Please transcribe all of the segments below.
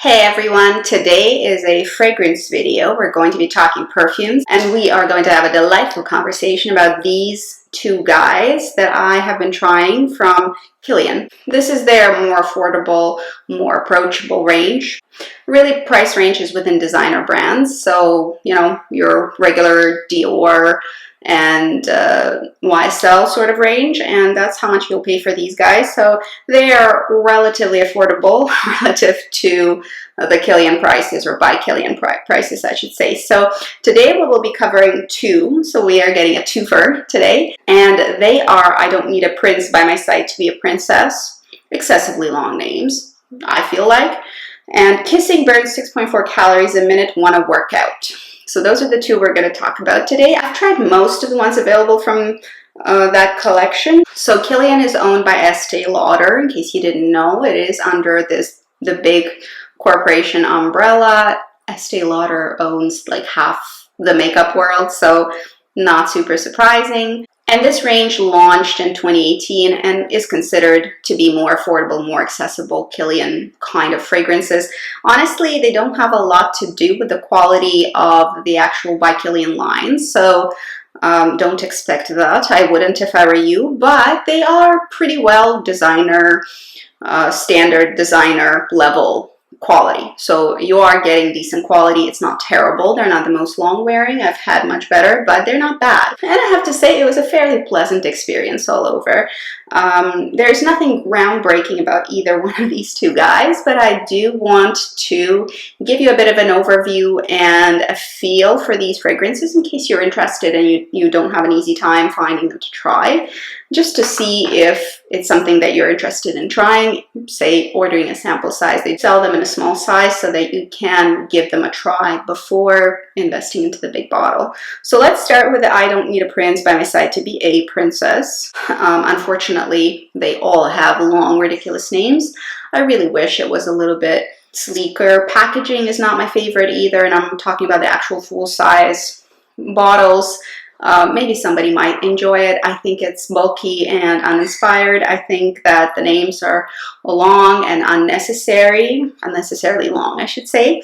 Hey everyone, today is a fragrance video. We're going to be talking perfumes and we are going to have a delightful conversation about these two guys that I have been trying from Kilian. This is their more affordable, more approachable range. Really, price range is within designer brands, so your regular Dior and YSL sort of range, and that's how much you'll pay for these guys. So they are relatively affordable relative to the Kilian prices, or by Kilian prices, I should say. So today we will be covering two, so we are getting a twofer today, and they are I Don't Need a Prince by My Side to Be a Princess. Excessively long names, I feel like. And Kissing Burns 6.4 calories a minute, wanna work out. So those are the two we're going to talk about today. I've tried most of the ones available from that collection. So Kilian is owned by Estee Lauder. In case you didn't know, it is under the big corporation umbrella. Estee Lauder owns like half the makeup world, so not super surprising. And this range launched in 2018 and is considered to be more affordable, more accessible Kilian kind of fragrances. Honestly, they don't have a lot to do with the quality of the actual by Kilian line, so don't expect that. I wouldn't if I were you, but they are pretty well designer, standard designer level quality. So you are getting decent quality. It's not terrible. They're not the most long wearing. I've had much better, but they're not bad. And I have to say it was a fairly pleasant experience all over. There's nothing groundbreaking about either one of these two guys, but I do want to give you a bit of an overview and a feel for these fragrances in case you're interested and you don't have an easy time finding them to try, just to see if it's something that you're interested in trying. Say ordering a sample size. They sell them in a small size so that you can give them a try before investing into the big bottle. So let's start with the I Don't Need a Prince by My Side to Be a Princess. Unfortunately, they all have long, ridiculous names. I really wish it was a little bit sleeker. Packaging is not my favorite either, and I'm talking about the actual full-size bottles. Maybe somebody might enjoy it. I think it's bulky and uninspired. I think that the names are long and unnecessarily long, I should say.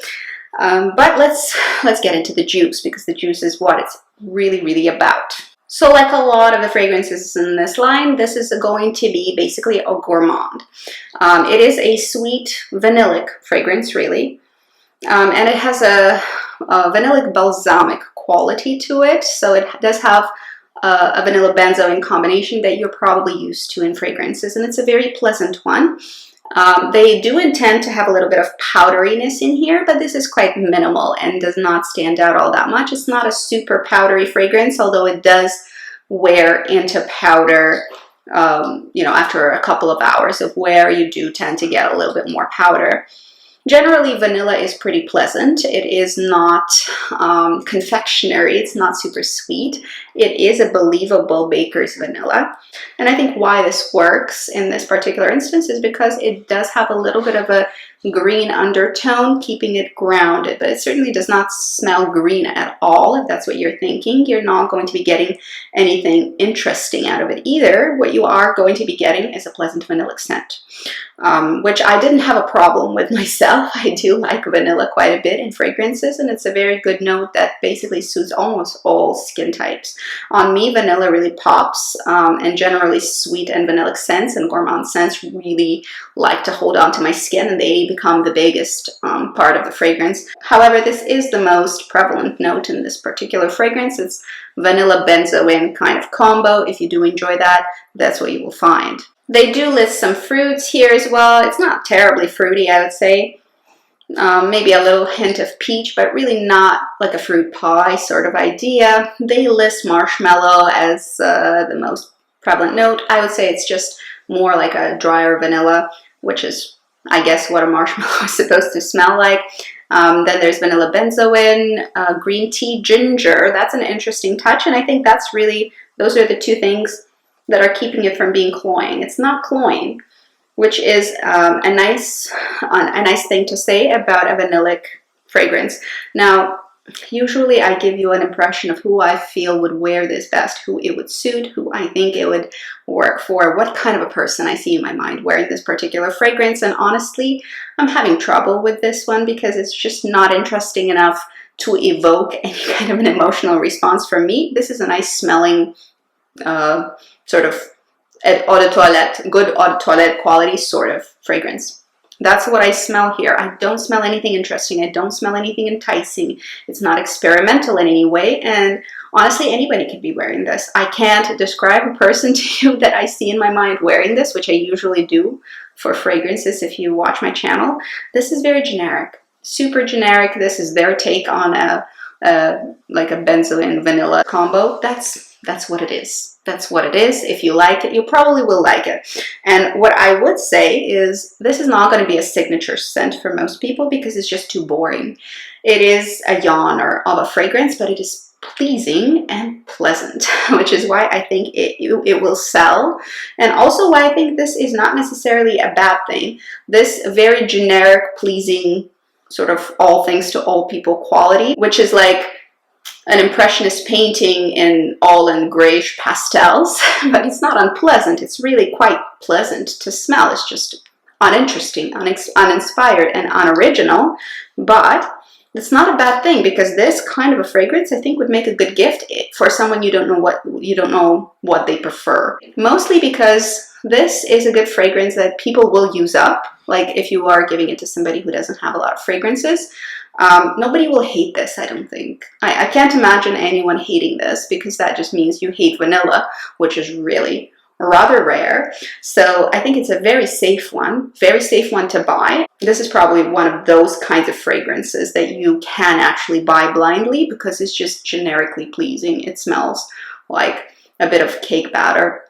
But let's get into the juice, because the juice is what it's really about. So like a lot of the fragrances in this line, this is going to be basically a gourmand. It is a sweet vanillic fragrance, really. And it has a vanillic balsamic quality to it. So it does have a vanilla benzo in combination that you're probably used to in fragrances. And it's a very pleasant one. They do intend to have a little bit of powderiness in here, but this is quite minimal and does not stand out all that much. It's not a super powdery fragrance, although it does wear into powder. After a couple of hours of wear, you do tend to get a little bit more powder. Generally, vanilla is pretty pleasant. It is not confectionery. It's not super sweet. It is a believable baker's vanilla. And I think why this works in this particular instance is because it does have a little bit of a green undertone, keeping it grounded. But it certainly does not smell green at all, if that's what you're thinking. You're not going to be getting anything interesting out of it either. What you are going to be getting is a pleasant vanillic scent, which I didn't have a problem with myself. I do like vanilla quite a bit in fragrances, and it's a very good note that basically suits almost all skin types. On me, vanilla really pops, and generally sweet and vanillic scents and gourmand scents really like to hold on to my skin, and they become the biggest part of the fragrance. However, this is the most prevalent note in this particular fragrance. It's vanilla benzoin kind of combo. If you do enjoy that, that's what you will find. They do list some fruits here as well. It's not terribly fruity, I would say. Maybe a little hint of peach, but really not like a fruit pie sort of idea. They list marshmallow as the most prevalent note. I would say it's just more like a drier vanilla, which is, I guess, what a marshmallow is supposed to smell like. Then there's vanilla benzoin, green tea, ginger. That's an interesting touch, and I think that's really, those are the two things that are keeping it from being cloying. It's not cloying, which is a nice thing to say about a vanillic fragrance. Now, usually I give you an impression of who I feel would wear this best, who it would suit, who I think it would work for, what kind of a person I see in my mind wearing this particular fragrance. And honestly, I'm having trouble with this one because it's just not interesting enough to evoke any kind of an emotional response from me. This is a nice smelling sort of eau de toilette, good eau de toilette quality sort of fragrance. That's what I smell here. I don't smell anything interesting. I don't smell anything enticing. It's not experimental in any way. And honestly, anybody could be wearing this. I can't describe a person to you that I see in my mind wearing this, which I usually do for fragrances if you watch my channel. This is very generic, super generic. This is their take on like a benzoin vanilla combo. That's what it is. That's what it is. If you like it, you probably will like it. And what I would say is this is not going to be a signature scent for most people because it's just too boring. It is a genre of a fragrance, but it is pleasing and pleasant, which is why I think it will sell. And also why I think this is not necessarily a bad thing. This very generic, pleasing, sort of all things to all people quality, which is like an impressionist painting in grayish pastels, but it's not unpleasant. It's really quite pleasant to smell. It's just uninteresting, uninspired, and unoriginal, but it's not a bad thing because this kind of a fragrance I think would make a good gift for someone you don't know what they prefer. Mostly because this is a good fragrance that people will use up. Like if you are giving it to somebody who doesn't have a lot of fragrances, nobody will hate this, I don't think. I can't imagine anyone hating this because that just means you hate vanilla, which is really rather rare. So I think it's a very safe one to buy. This is probably one of those kinds of fragrances that you can actually buy blindly because it's just generically pleasing. It smells like a bit of cake batter,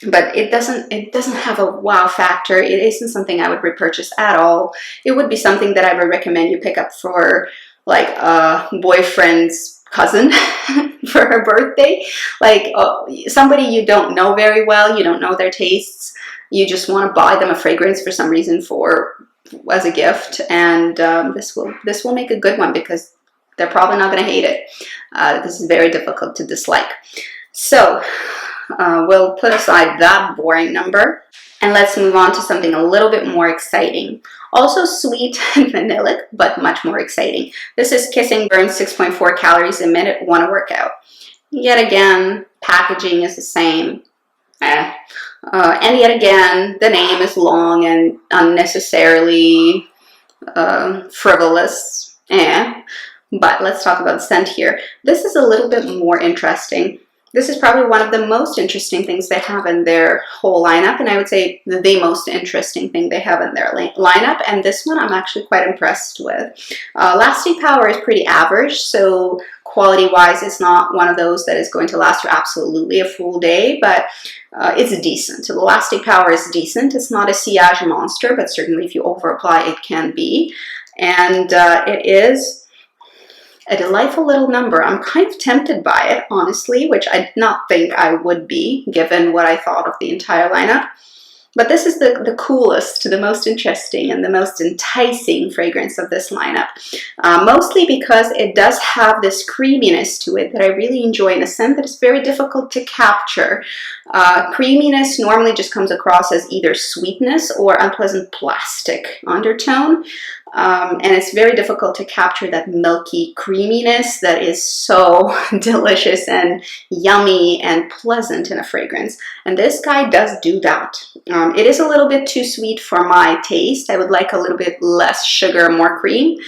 but it doesn't have a wow factor. It isn't something I would repurchase at all. It would be something that I would recommend you pick up for like a boyfriend's cousin for her birthday, like somebody you don't know very well, you don't know their tastes, you just want to buy them a fragrance for some reason as a gift, and this will make a good one because they're probably not going to hate it. This is very difficult to dislike. So we'll put aside that boring number and let's move on to something a little bit more exciting. Also sweet and vanillic, but much more exciting. This is Kissing Burns 6.4 calories a minute, wanna work out. Yet again, packaging is the same. And yet again, the name is long and unnecessarily frivolous. But let's talk about the scent here. This is a little bit more interesting. This is probably one of the most interesting things they have in their whole lineup, and I would say the most interesting thing they have in their lineup, and this one I'm actually quite impressed with. Lasting power is pretty average, so quality-wise it's not one of those that is going to last you absolutely a full day, but it's decent. So the lasting power is decent. It's not a sillage monster, but certainly if you over-apply it can be, and it is a delightful little number. I'm kind of tempted by it, honestly, which I did not think I would be, given what I thought of the entire lineup. But this is the coolest, the most interesting, and the most enticing fragrance of this lineup. Mostly because it does have this creaminess to it that I really enjoy in a scent that is very difficult to capture. Creaminess normally just comes across as either sweetness or unpleasant plastic undertone. And it's very difficult to capture that milky creaminess that is so delicious and yummy and pleasant in a fragrance. And this guy does do that. It is a little bit too sweet for my taste. I would like a little bit less sugar, more cream.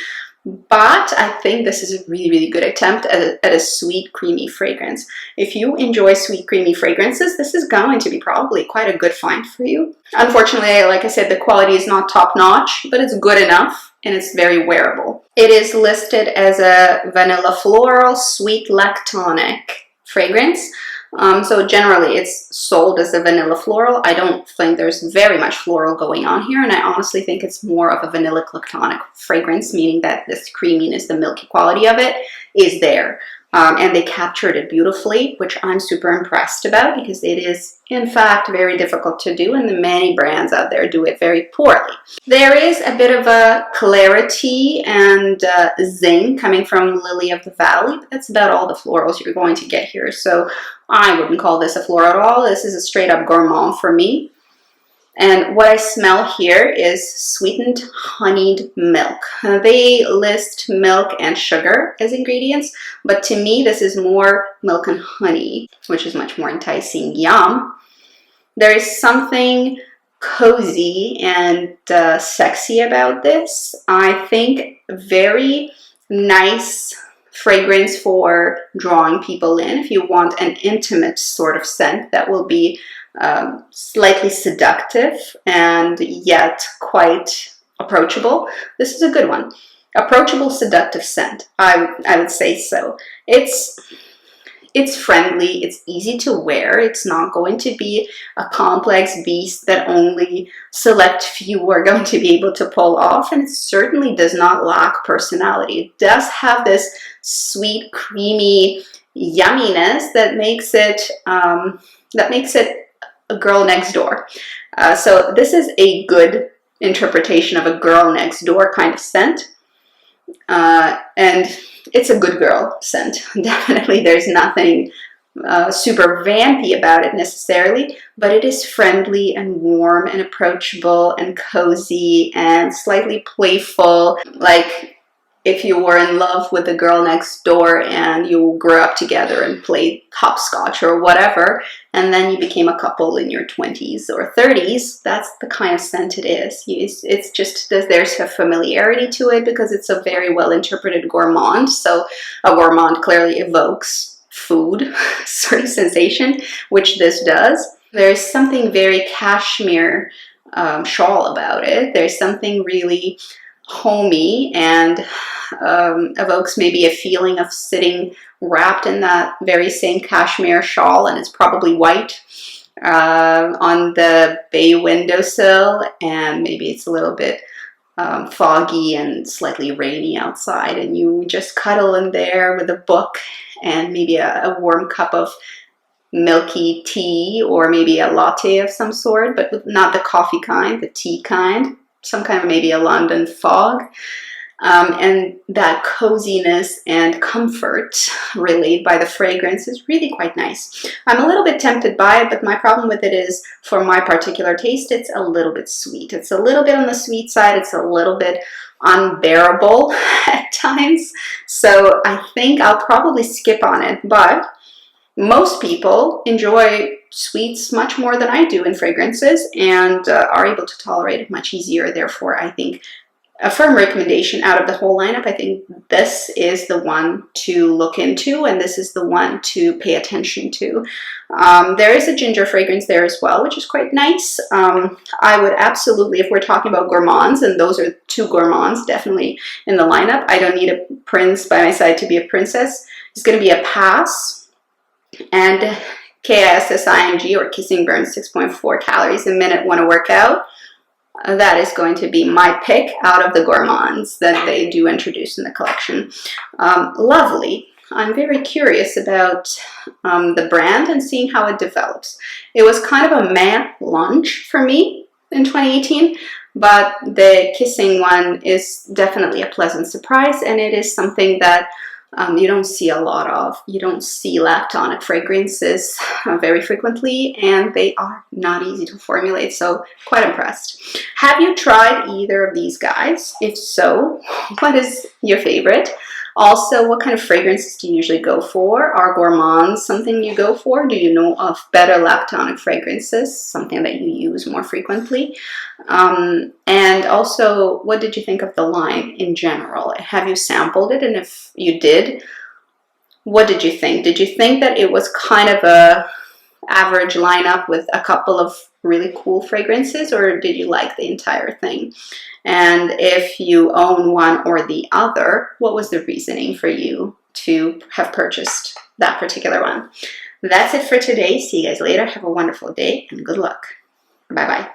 But I think this is a really, really good attempt at a sweet, creamy fragrance. If you enjoy sweet, creamy fragrances, this is going to be probably quite a good find for you. Unfortunately, like I said, the quality is not top-notch, but it's good enough and it's very wearable. It is listed as a vanilla floral sweet lactonic fragrance. So generally it's sold as a vanilla floral. I don't think there's very much floral going on here, and I honestly think it's more of a vanilla lactonic fragrance, meaning that this creaminess, the milky quality of it is there. And they captured it beautifully, which I'm super impressed about because it is, in fact, very difficult to do, and many brands out there do it very poorly. There is a bit of a clarity and zing coming from Lily of the Valley, but that's about all the florals you're going to get here. So I wouldn't call this a floral at all. This is a straight up gourmand for me. And what I smell here is sweetened honeyed milk. They list milk and sugar as ingredients, but to me this is more milk and honey, which is much more enticing. Yum. There is something cozy and sexy about this. I think very nice fragrance for drawing people in. If you want an intimate sort of scent that will be slightly seductive and yet quite approachable, this is a good one. Approachable, seductive scent, I would say so. It's friendly, it's easy to wear, it's not going to be a complex beast that only select few are going to be able to pull off, and it certainly does not lack personality. It does have this sweet, creamy yumminess that makes it a girl next door. So this is a good interpretation of a girl next door kind of scent. And it's a good girl scent. Definitely there's nothing super vampy about it necessarily, but it is friendly and warm and approachable and cozy and slightly playful, like if you were in love with the girl next door and you grew up together and played hopscotch or whatever, and then you became a couple in your 20s or 30s, that's the kind of scent it is. It's just, there's a familiarity to it because it's a very well interpreted gourmand. So a gourmand clearly evokes food sort of sensation, which this does. There's something very cashmere shawl about it. There's something really homey and evokes maybe a feeling of sitting wrapped in that very same cashmere shawl, and it's probably white, on the bay windowsill, and maybe it's a little bit foggy and slightly rainy outside, and you just cuddle in there with a book and maybe a warm cup of milky tea, or maybe a latte of some sort, but not the coffee kind, the tea kind. Some kind of maybe a London fog, and that coziness and comfort relayed by the fragrance is really quite nice. I'm a little bit tempted by it, but my problem with it is, for my particular taste, it's a little bit sweet. It's a little bit on the sweet side. It's a little bit unbearable at times. So I think I'll probably skip on it, but most people enjoy sweets much more than I do in fragrances and are able to tolerate it much easier. Therefore, I think a firm recommendation out of the whole lineup, I think this is the one to look into, and this is the one to pay attention to. There is a ginger fragrance there as well, which is quite nice. I would absolutely, if we're talking about gourmands, and those are two gourmands definitely in the lineup, I don't need a prince by my side to be a princess. It's going to be a pass. And KISSING, or Kissing Burns 6.4 calories a minute, want to work out. That is going to be my pick out of the gourmands that they do introduce in the collection. Lovely. I'm very curious about the brand and seeing how it develops. It was kind of a meh launch for me in 2018, but the kissing one is definitely a pleasant surprise, and it is something that you don't see a lot of. You don't see lactonic fragrances very frequently, and they are not easy to formulate, so quite impressed. Have you tried either of these guys? If so, what is your favorite? Also, what kind of fragrances do you usually go for? Are gourmands something you go for? Do you know of better lactonic fragrances, something that you use more frequently? And also, what did you think of the line in general? Have you sampled it? And if you did, what did you think? Did you think that it was kind of a average lineup with a couple of really cool fragrances, or did you like the entire thing? And if you own one or the other, what was the reasoning for you to have purchased that particular one? That's it for today. See you guys later. Have a wonderful day and good luck. Bye-bye.